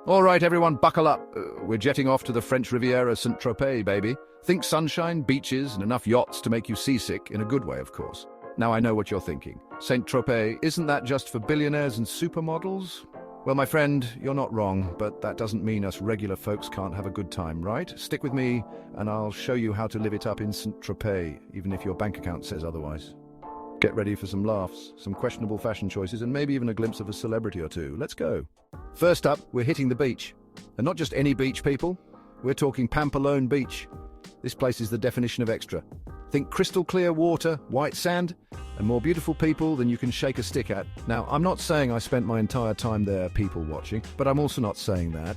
All right, everyone, buckle up. We're jetting off to the French Riviera, Saint-Tropez, baby. Think sunshine, beaches, and enough yachts to make you seasick, in a good way, of course. Now, I know what you're thinking. Saint-Tropez, isn't that just for billionaires and supermodels? Well, my friend, you're not wrong, but that doesn't mean us regular folks can't have a good time, right? Stick with me, and I'll show you how to live it up in Saint-Tropez, even if your bank account says otherwise. Get ready for some laughs, some questionable fashion choices, and maybe even a glimpse of a celebrity or two. Let's go. First up, we're hitting the beach. And not just any beach, people. We're talking Pampelonne Beach. This place is the definition of extra. Think crystal clear water, white sand, and more beautiful people than you can shake a stick at. Now, I'm not saying I spent my entire time there people watching, but I'm also not saying that.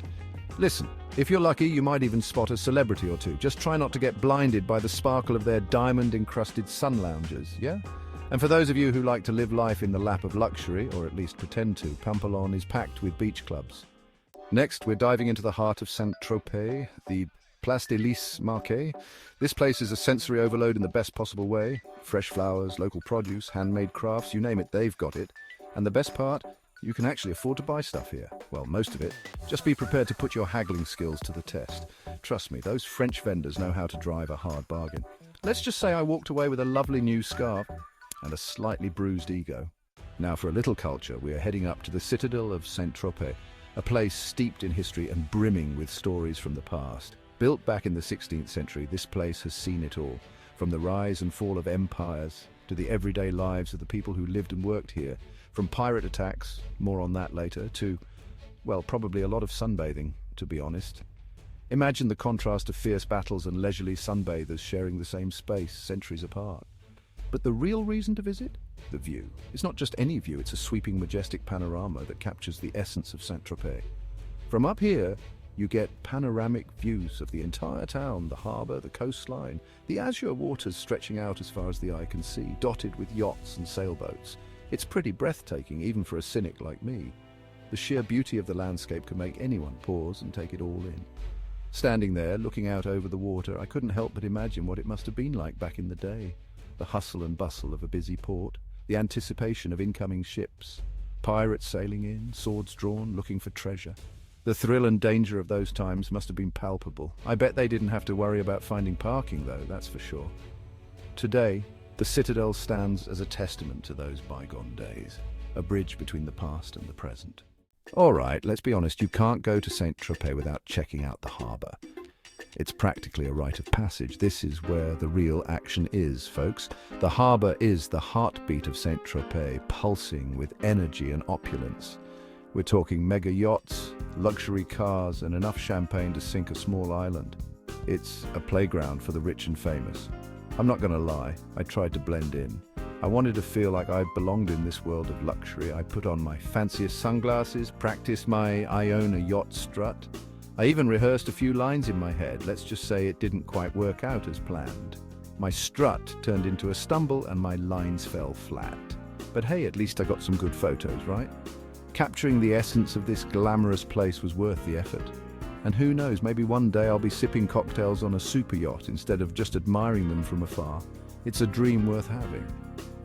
Listen, if you're lucky, you might even spot a celebrity or two. Just try not to get blinded by the sparkle of their diamond-encrusted sun loungers, yeah? And for those of you who like to live life in the lap of luxury, or at least pretend to, Pampelonne is packed with beach clubs. Next, we're diving into the heart of Saint-Tropez, the Place des Lys Marquet. This place is a sensory overload in the best possible way. Fresh flowers, local produce, handmade crafts, you name it, they've got it. And the best part, you can actually afford to buy stuff here. Well, most of it. Just be prepared to put your haggling skills to the test. Trust me, those French vendors know how to drive a hard bargain. Let's just say I walked away with a lovely new scarf and a slightly bruised ego. Now for a little culture, we are heading up to the citadel of Saint-Tropez, a place steeped in history and brimming with stories from the past. Built back in the 16th century, this place has seen it all, from the rise and fall of empires to the everyday lives of the people who lived and worked here, from pirate attacks, more on that later, to, well, probably a lot of sunbathing, to be honest. Imagine the contrast of fierce battles and leisurely sunbathers sharing the same space centuries apart. But the real reason to visit? The view. It's not just any view, it's a sweeping, majestic panorama that captures the essence of Saint-Tropez. From up here, you get panoramic views of the entire town, the harbour, the coastline, the azure waters stretching out as far as the eye can see, dotted with yachts and sailboats. It's pretty breathtaking, even for a cynic like me. The sheer beauty of the landscape can make anyone pause and take it all in. Standing there, looking out over the water, I couldn't help but imagine what it must have been like back in the day. The hustle and bustle of a busy port, the anticipation of incoming ships, pirates sailing in, swords drawn, looking for treasure. The thrill and danger of those times must have been palpable. I bet they didn't have to worry about finding parking, though, that's for sure. Today, the Citadel stands as a testament to those bygone days, a bridge between the past and the present. All right, let's be honest, you can't go to Saint-Tropez without checking out the harbour. It's practically a rite of passage. This is where the real action is, folks. The harbour is the heartbeat of Saint-Tropez, pulsing with energy and opulence. We're talking mega yachts, luxury cars, and enough champagne to sink a small island. It's a playground for the rich and famous. I'm not going to lie, I tried to blend in. I wanted to feel like I belonged in this world of luxury. I put on my fanciest sunglasses, practiced my I own a yacht strut. I even rehearsed a few lines in my head. Let's just say it didn't quite work out as planned. My strut turned into a stumble and my lines fell flat. But hey, at least I got some good photos, right? Capturing the essence of this glamorous place was worth the effort. And who knows, maybe one day I'll be sipping cocktails on a super yacht instead of just admiring them from afar. It's a dream worth having.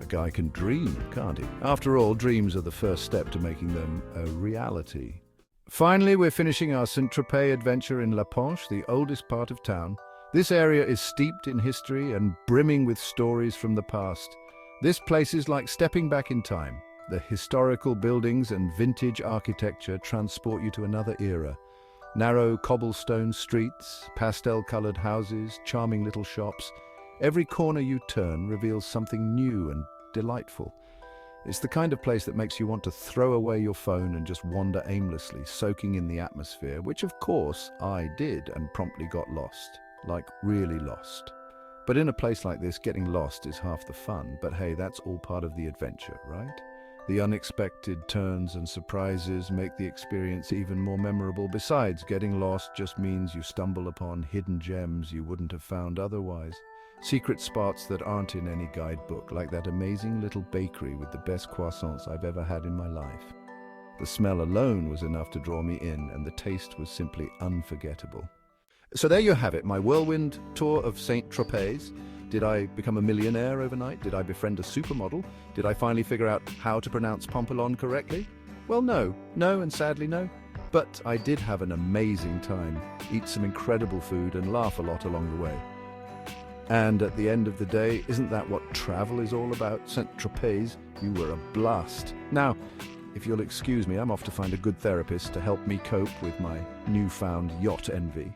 A guy can dream, can't he? After all, dreams are the first step to making them a reality. Finally, we're finishing our Saint-Tropez adventure in La Ponche, the oldest part of town. This area is steeped in history and brimming with stories from the past. This place is like stepping back in time. The historical buildings and vintage architecture transport you to another era. Narrow cobblestone streets, pastel-colored houses, charming little shops. Every corner you turn reveals something new and delightful. It's the kind of place that makes you want to throw away your phone and just wander aimlessly, soaking in the atmosphere, which of course I did and promptly got lost. Like, really lost. But in a place like this, getting lost is half the fun. But hey, that's all part of the adventure, right? The unexpected turns and surprises make the experience even more memorable. Besides, getting lost just means you stumble upon hidden gems you wouldn't have found otherwise. Secret spots that aren't in any guidebook, like that amazing little bakery with the best croissants I've ever had in my life. The smell alone was enough to draw me in, and the taste was simply unforgettable. So there you have it, my whirlwind tour of Saint-Tropez. Did I become a millionaire overnight? Did I befriend a supermodel? Did I finally figure out how to pronounce Pampelonne correctly? Well, no, and sadly no. But I did have an amazing time, eat some incredible food and laugh a lot along the way. And at the end of the day, isn't that what travel is all about? Saint-Tropez, you were a blast. Now, if you'll excuse me, I'm off to find a good therapist to help me cope with my newfound yacht envy.